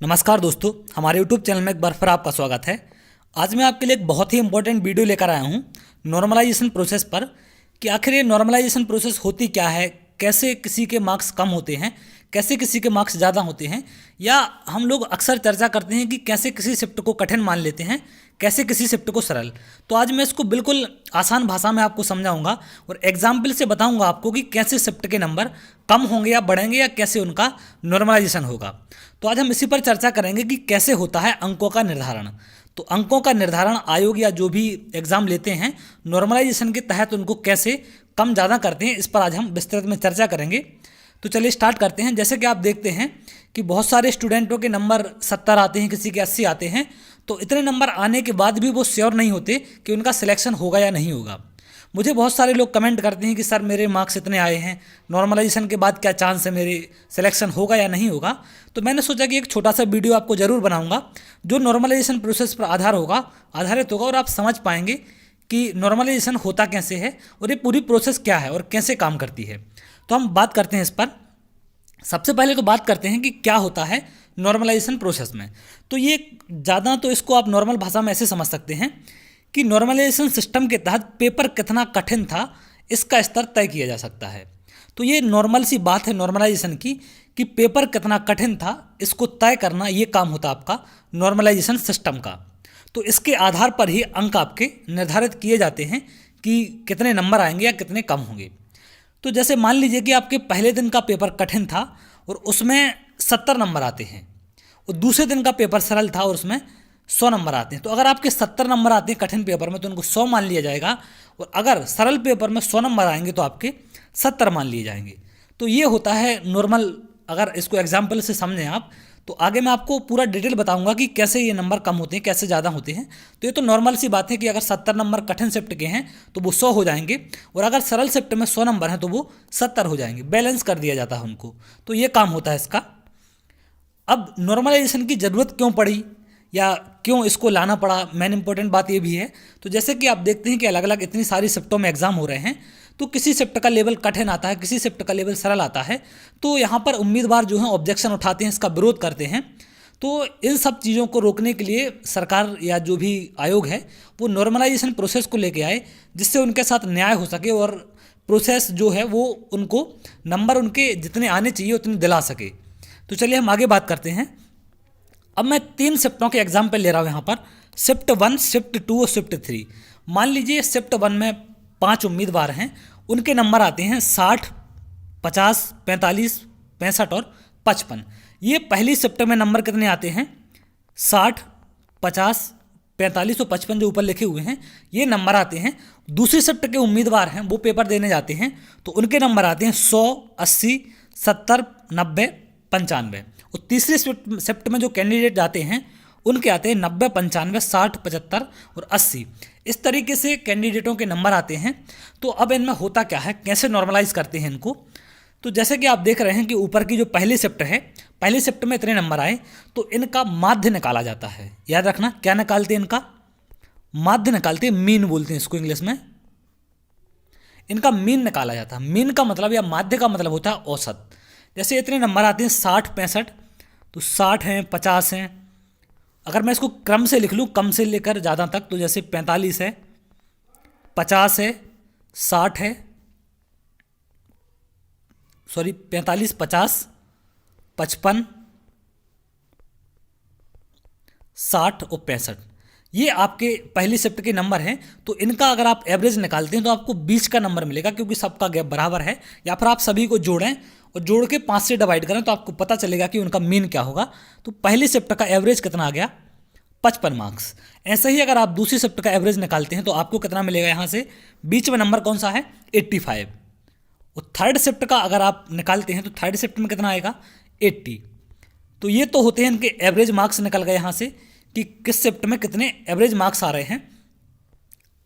नमस्कार दोस्तों, हमारे YouTube चैनल में एक बार फिर आपका स्वागत है। आज मैं आपके लिए एक बहुत ही इंपॉर्टेंट वीडियो लेकर आया हूँ नॉर्मलाइजेशन प्रोसेस पर कि आखिर ये नॉर्मलाइजेशन प्रोसेस होती क्या है, कैसे किसी के मार्क्स कम होते हैं, कैसे किसी के मार्क्स ज़्यादा होते हैं, या हम लोग अक्सर चर्चा करते हैं कि कैसे किसी शिफ्ट को कठिन मान लेते हैं, कैसे किसी शिफ्ट को सरल। तो आज मैं इसको बिल्कुल आसान भाषा में आपको समझाऊंगा और एग्जाम्पल से बताऊंगा आपको कि कैसे शिफ्ट के नंबर कम होंगे या बढ़ेंगे या कैसे उनका नॉर्मलाइजेशन होगा। तो आज हम इसी पर चर्चा करेंगे कि कैसे होता है अंकों का निर्धारण। तो अंकों का निर्धारण आयोग या जो भी एग्ज़ाम लेते हैं नॉर्मलाइजेशन के तहत उनको कैसे कम ज़्यादा करते हैं, इस पर आज हम विस्तृत में चर्चा करेंगे। तो चलिए स्टार्ट करते हैं। जैसे कि आप देखते हैं कि बहुत सारे स्टूडेंटों के नंबर 70 आते हैं, किसी के 80 आते हैं। तो इतने नंबर आने के बाद भी वो श्योर नहीं होते कि उनका सिलेक्शन होगा या नहीं होगा। मुझे बहुत सारे लोग कमेंट करते हैं कि सर मेरे मार्क्स इतने आए हैं, नॉर्मलाइजेशन के बाद क्या चांस है मेरे सिलेक्शन होगा या नहीं होगा। तो मैंने सोचा कि एक छोटा सा वीडियो आपको ज़रूर बनाऊंगा जो नॉर्मलाइजेशन प्रोसेस पर आधारित होगा और आप समझ पाएंगे कि नॉर्मलाइजेशन होता कैसे है और ये पूरी प्रोसेस क्या है और कैसे काम करती है। तो हम बात करते हैं इस पर। सबसे पहले तो बात करते हैं कि क्या होता है नॉर्मलाइजेशन प्रोसेस में। तो ये ज़्यादा तो इसको आप नॉर्मल भाषा में ऐसे समझ सकते हैं कि नॉर्मलाइजेशन सिस्टम के तहत पेपर कितना कठिन था इसका स्तर तय किया जा सकता है। तो ये नॉर्मल सी बात है नॉर्मलाइजेशन की कि पेपर कितना कठिन था इसको तय करना, ये काम होता आपका नॉर्मलाइजेशन सिस्टम का। तो इसके आधार पर ही अंक आपके निर्धारित किए जाते हैं कि कितने नंबर आएंगे या कितने कम होंगे। तो जैसे मान लीजिए कि आपके पहले दिन का पेपर कठिन था और उसमें 70 नंबर आते हैं और दूसरे दिन का पेपर सरल था और उसमें 100 नंबर आते हैं। तो अगर आपके 70 नंबर आते हैं कठिन पेपर में तो उनको 100 मान लिया जाएगा और अगर सरल पेपर में 100 नंबर आएंगे तो आपके 70 मान लिए जाएंगे। तो ये होता है नॉर्मल। अगर इसको एग्जाम्पल से समझें आप तो आगे मैं आपको पूरा डिटेल बताऊंगा कि कैसे ये नंबर कम होते हैं, कैसे ज़्यादा होते हैं। तो ये तो नॉर्मल सी बात है कि अगर 70 नंबर कठिन शिफ्ट के हैं तो वो 100 हो जाएंगे और अगर सरल शिफ्ट में 100 नंबर हैं तो वो 70 हो जाएंगे। बैलेंस कर दिया जाता है उनको। तो ये काम होता है इसका। अब नॉर्मलाइजेशन की ज़रूरत क्यों पड़ी या क्यों इसको लाना पड़ा, मेन इंपॉर्टेंट बात ये भी है। तो जैसे कि आप देखते हैं कि अलग अलग इतनी सारी शिफ्टों में एग्जाम हो रहे हैं, तो किसी शिफ्ट का लेवल कठिन आता है, किसी शिफ्ट का लेवल सरल आता है। तो यहाँ पर उम्मीदवार जो हैं ऑब्जेक्शन उठाते हैं, इसका विरोध करते हैं। तो इन सब चीज़ों को रोकने के लिए सरकार या जो भी आयोग है वो नॉर्मलाइजेशन प्रोसेस को लेके आए जिससे उनके साथ न्याय हो सके और प्रोसेस जो है वो उनको नंबर उनके जितने आने चाहिए उतने दिला सके। तो चलिए हम आगे बात करते हैं। अब मैं 3 शिफ्टों के एग्जाम्पल ले रहा हूँ यहाँ पर, शिफ्ट 1, शिफ्ट 2 और शिफ्ट 3। मान लीजिए शिफ्ट 1 में 5 उम्मीदवार हैं, उनके नंबर आते हैं 60, 50, 45, 65 और 55। ये पहली शिफ्ट में नंबर कितने आते हैं? 60, 50, 45 और 55 जो ऊपर लिखे हुए हैं ये नंबर आते हैं। दूसरी शिफ्ट के उम्मीदवार हैं वो पेपर देने जाते हैं तो उनके नंबर आते हैं 100, 80, 70, 90, 95। और तीसरी शिफ्ट में जो कैंडिडेट जाते हैं उनके आते हैं 90, 95, 60, 75 और 80। इस तरीके से कैंडिडेटों के नंबर आते हैं। तो अब इनमें होता क्या है, कैसे नॉर्मलाइज करते हैं इनको। तो जैसे कि आप देख रहे हैं कि ऊपर की जो पहली शिफ्ट है, पहली शिफ्ट में इतने नंबर आए तो इनका माध्य निकाला जाता है। याद रखना क्या निकालते हैं, इनका माध्य निकालते हैं, मीन बोलते हैं इसको इंग्लिश में। इनका मीन निकाला जाता है। मीन का मतलब या माध्य का मतलब होता है औसत। जैसे इतने नंबर आते हैं 60, 65, तो 60 हैं, 50 हैं। अगर मैं इसको क्रम से लिख लूँ कम से लेकर ज़्यादा तक, तो जैसे 45 है, 50 है, 60 है, 45, 50, 55, 60 और 65। ये आपके पहली शिफ्ट के नंबर हैं। तो इनका अगर आप एवरेज निकालते हैं तो आपको 20 का नंबर मिलेगा क्योंकि सबका गैप बराबर है। या फिर आप सभी को जोड़ें और जोड़ के 5 से डिवाइड करें तो आपको पता चलेगा कि उनका मीन क्या होगा। तो पहली शिफ्ट का एवरेज कितना आ गया? 55 मार्क्स। ऐसे ही अगर आप दूसरी शिफ्ट का एवरेज निकालते हैं तो आपको कितना मिलेगा? यहाँ से बीच में नंबर कौन सा है? 85। और थर्ड शिफ्ट का अगर आप निकालते हैं तो थर्ड शिफ्ट में कितना आएगा? 80। तो ये तो होते हैं इनके एवरेज मार्क्स निकल गए यहाँ से कि किस शिफ्ट में कितने एवरेज मार्क्स आ रहे हैं।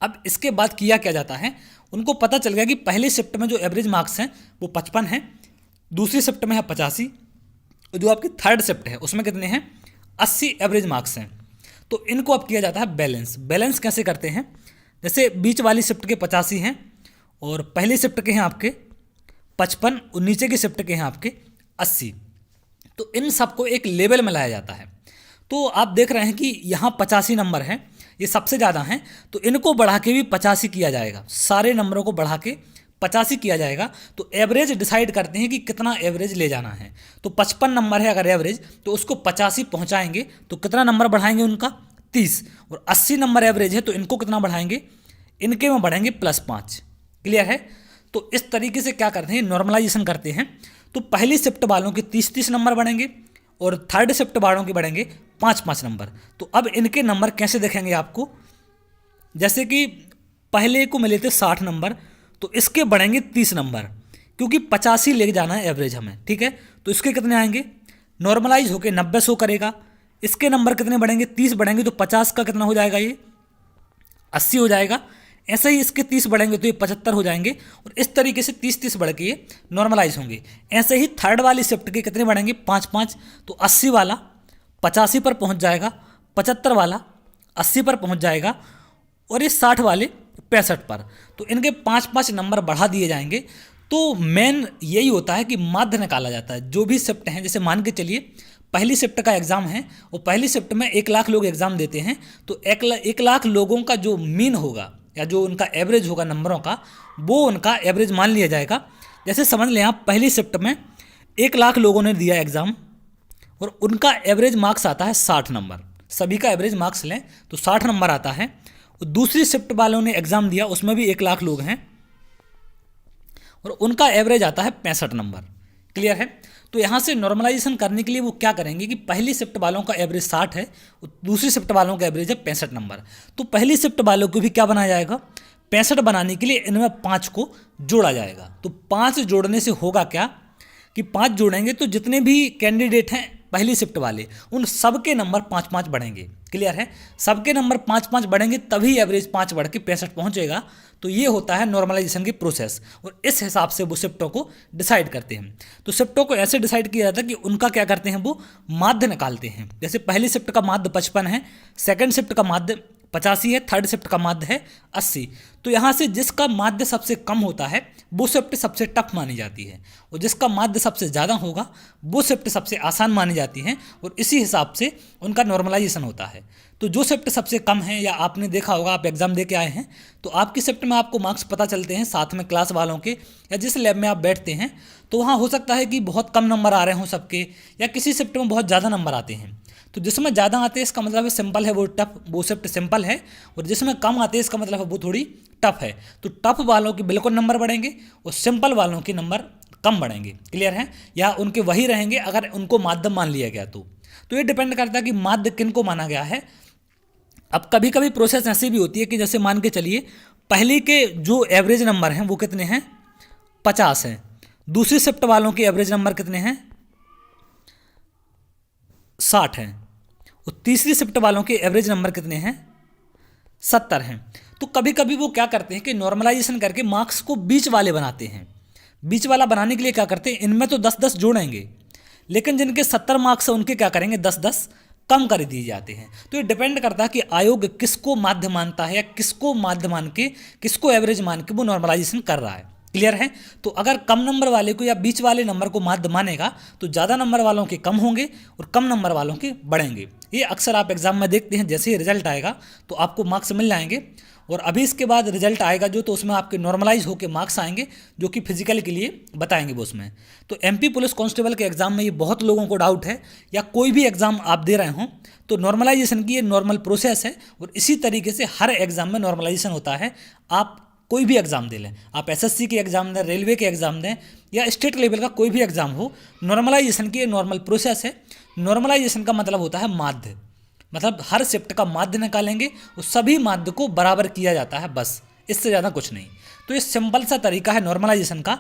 अब इसके बाद किया क्या जाता है, उनको पता चल गया कि पहली शिफ्ट में जो एवरेज मार्क्स हैं वो 55 हैं, दूसरी शिफ्ट में है 85 और जो आपकी थर्ड शिफ्ट है उसमें कितने हैं? 80 एवरेज मार्क्स हैं। तो इनको अब किया जाता है बैलेंस। बैलेंस कैसे करते हैं? जैसे बीच वाली शिफ्ट के 85 हैं और पहली शिफ्ट के हैं आपके 55 और नीचे की शिफ्ट के हैं आपके 80। तो इन सबको एक लेवल में लाया जाता है। तो आप देख रहे हैं कि यहाँ 85 नंबर हैं, ये सबसे ज़्यादा हैं, तो इनको बढ़ा के भी 85 किया जाएगा, सारे नंबरों को बढ़ा के 85 किया जाएगा। तो एवरेज डिसाइड करते हैं कि कितना एवरेज ले जाना है। तो 55 नंबर है अगर एवरेज, तो उसको 85 पहुँचाएंगे तो कितना नंबर बढ़ाएंगे उनका 30, और 80 नंबर एवरेज है तो इनको कितना बढ़ाएंगे, इनके में बढ़ेंगे +5। क्लियर है। तो इस तरीके से क्या करते हैं, नॉर्मलाइजेशन करते हैं। तो पहली शिफ्ट वालों के 30-30 नंबर बढ़ेंगे और थर्ड शिफ्ट वालों के बढ़ेंगे 5-5 नंबर। तो अब इनके नंबर कैसे देखेंगे आपको, जैसे कि पहले को मिले थे 60 नंबर, तो इसके बढ़ेंगे 30 नंबर, क्योंकि 85 ले जाना है एवरेज हमें। ठीक है, तो इसके कितने आएंगे, नॉर्मलाइज होकर 90-100 करेगा। इसके नंबर कितने बढ़ेंगे, 30 बढ़ेंगे, तो 50 का कितना हो जाएगा, ये 80 हो जाएगा। ऐसे ही इसके 30 बढ़ेंगे तो ये 75 हो जाएंगे, और इस तरीके से 30-30 बढ़ के ये नॉर्मलाइज होंगे। ऐसे ही थर्ड वाली शिफ्ट के कितने बढ़ेंगे, 5-5, तो 80 वाला 85 पर पहुंच जाएगा, 75 वाला 80 पर पहुंच जाएगा, और ये 60 वाले 65 पर। तो इनके 5-5 नंबर बढ़ा दिए जाएंगे। तो मेन यही होता है कि माध्य निकाला जाता है। जो भी शिफ्ट हैं, जैसे मान के चलिए पहली शिफ्ट का एग्ज़ाम है, और पहली शिफ्ट में 1 लाख लोग एग्ज़ाम देते हैं, तो 1 लाख लोगों का जो मीन होगा या जो उनका एवरेज होगा नंबरों का, वो उनका एवरेज मान लिया जाएगा। जैसे समझ लें आप पहली शिफ्ट में 1 लाख लोगों ने दिया एग्ज़ाम, और उनका एवरेज मार्क्स आता है 60 नंबर। सभी का एवरेज मार्क्स लें तो 60 नंबर आता है। और दूसरी शिफ्ट वालों ने एग्ज़ाम दिया, उसमें भी 1 लाख लोग हैं, और उनका एवरेज आता है 65 नंबर। क्लियर है। तो यहाँ से नॉर्मलाइजेशन करने के लिए वो क्या करेंगे कि पहली शिफ्ट वालों का एवरेज 60 है, और दूसरी शिफ्ट वालों का एवरेज है 65 नंबर। तो पहली शिफ्ट वालों को भी क्या बनाया जाएगा, 65 बनाने के लिए इनमें 5 को जोड़ा जाएगा। तो 5 जोड़ने से होगा क्या कि 5 जोड़ेंगे तो जितने भी कैंडिडेट हैं पहली शिफ्ट वाले, उन सब के नंबर 5-5 बढ़ेंगे। क्लियर है। सबके नंबर 5-5 बढ़ेंगे, तभी एवरेज 5 बढ़ के 65 पहुंचेगा। तो ये होता है नॉर्मलाइजेशन की प्रोसेस, और इस हिसाब से वो शिफ्टों को डिसाइड करते हैं। तो शिफ्टों को ऐसे डिसाइड किया जाता है कि उनका क्या करते हैं, वो माध्य निकालते हैं। जैसे पहली शिफ्ट का माध्य 55 है, सेकंड शिफ्ट का माध्य 85 है, थर्ड शिफ्ट का माध्य है 80। तो यहाँ से जिसका माध्य सबसे कम होता है वो शिफ्ट सबसे टफ मानी जाती है, और जिसका माध्य सबसे ज़्यादा होगा वो शिफ्ट सबसे आसान मानी जाती है, और इसी हिसाब से उनका नॉर्मलाइजेशन होता है। तो जो शिफ्ट सबसे कम है, या आपने देखा होगा आप एग्ज़ाम दे के आए हैं, तो आपकी शिफ्ट में आपको मार्क्स पता चलते हैं साथ में क्लास वालों के, या जिस लैब में आप बैठते हैं, तो वहाँ हो सकता है कि बहुत कम नंबर आ रहे हों सबके, या किसी शिफ्ट में बहुत ज़्यादा नंबर आते हैं। तो जिसमें ज़्यादा आते हैं इसका मतलब है सिंपल है, वो टफ, वो शिफ्ट सिंपल है, और जिसमें कम आते हैं इसका मतलब है वो थोड़ी टफ है। तो टफ वालों के बिल्कुल नंबर बढ़ेंगे, और सिंपल वालों के नंबर कम बढ़ेंगे। क्लियर है। या उनके वही रहेंगे अगर उनको माध्यम मान लिया गया तो ये डिपेंड करता है कि माध्य किन को माना गया है। अब कभी कभी प्रोसेस ऐसी भी होती है कि जैसे मान के चलिए पहले के जो एवरेज नंबर हैं वो कितने हैं, 50 हैं, दूसरी शिफ्ट वालों के एवरेज नंबर कितने हैं, 60 हैं, और तीसरी शिफ्ट वालों के एवरेज नंबर कितने हैं, 70 हैं। तो कभी कभी वो क्या करते हैं कि नॉर्मलाइजेशन करके मार्क्स को बीच वाले बनाते हैं। बीच वाला बनाने के लिए क्या करते हैं, इनमें तो 10-10 जोड़ेंगे, लेकिन जिनके 70 मार्क्स हैं उनके क्या करेंगे, 10-10 कम कर दिए जाते हैं। तो ये डिपेंड करता है कि आयोग किसको माध्य मानता है, या किसको माध्य मान के, किसको एवरेज मान के वो नॉर्मलाइजेशन कर रहा है। क्लियर है। तो अगर कम नंबर वाले को या बीच वाले नंबर को माध्य मानेगा तो ज़्यादा नंबर वालों के कम होंगे और कम नंबर वालों के बढ़ेंगे। ये अक्सर आप एग्जाम में देखते हैं, जैसे ही रिजल्ट आएगा तो आपको मार्क्स मिल जाएंगे, और अभी इसके बाद रिजल्ट आएगा जो, तो उसमें आपके नॉर्मलाइज होकर मार्क्स आएंगे जो कि फिजिकल के लिए बताएंगे वो उसमें। तो एमपी पुलिस कांस्टेबल के एग्जाम में ये बहुत लोगों को डाउट है, या कोई भी एग्जाम आप दे रहे हों तो नॉर्मलाइजेशन की ये नॉर्मल प्रोसेस है, और इसी तरीके से हर एग्जाम में नॉर्मलाइजेशन होता है। आप कोई भी एग्ज़ाम दे लें, आप एसएससी के एग्ज़ाम दें, रेलवे के एग्ज़ाम दें, या स्टेट लेवल का कोई भी एग्ज़ाम हो, नॉर्मलाइजेशन की ये नॉर्मल प्रोसेस है। नॉर्मलाइजेशन का मतलब होता है माध्य, मतलब हर शिफ्ट का माध्य निकालेंगे और सभी माध्य को बराबर किया जाता है, बस, इससे ज़्यादा कुछ नहीं। तो ये सिंपल सा तरीका है नॉर्मलाइजेशन का।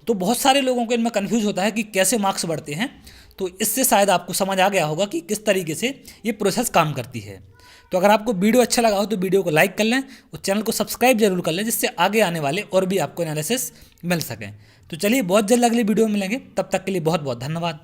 तो बहुत सारे लोगों को इनमें कन्फ्यूज होता है कि कैसे मार्क्स बढ़ते हैं, तो इससे शायद आपको समझ आ गया होगा कि किस तरीके से ये प्रोसेस काम करती है। तो अगर आपको वीडियो अच्छा लगा हो तो वीडियो को लाइक कर लें और चैनल को सब्सक्राइब जरूर कर लें, जिससे आगे आने वाले और भी आपको एनालिसिस मिल सकें। तो चलिए बहुत जल्द अगली वीडियो में मिलेंगे, तब तक के लिए बहुत बहुत धन्यवाद।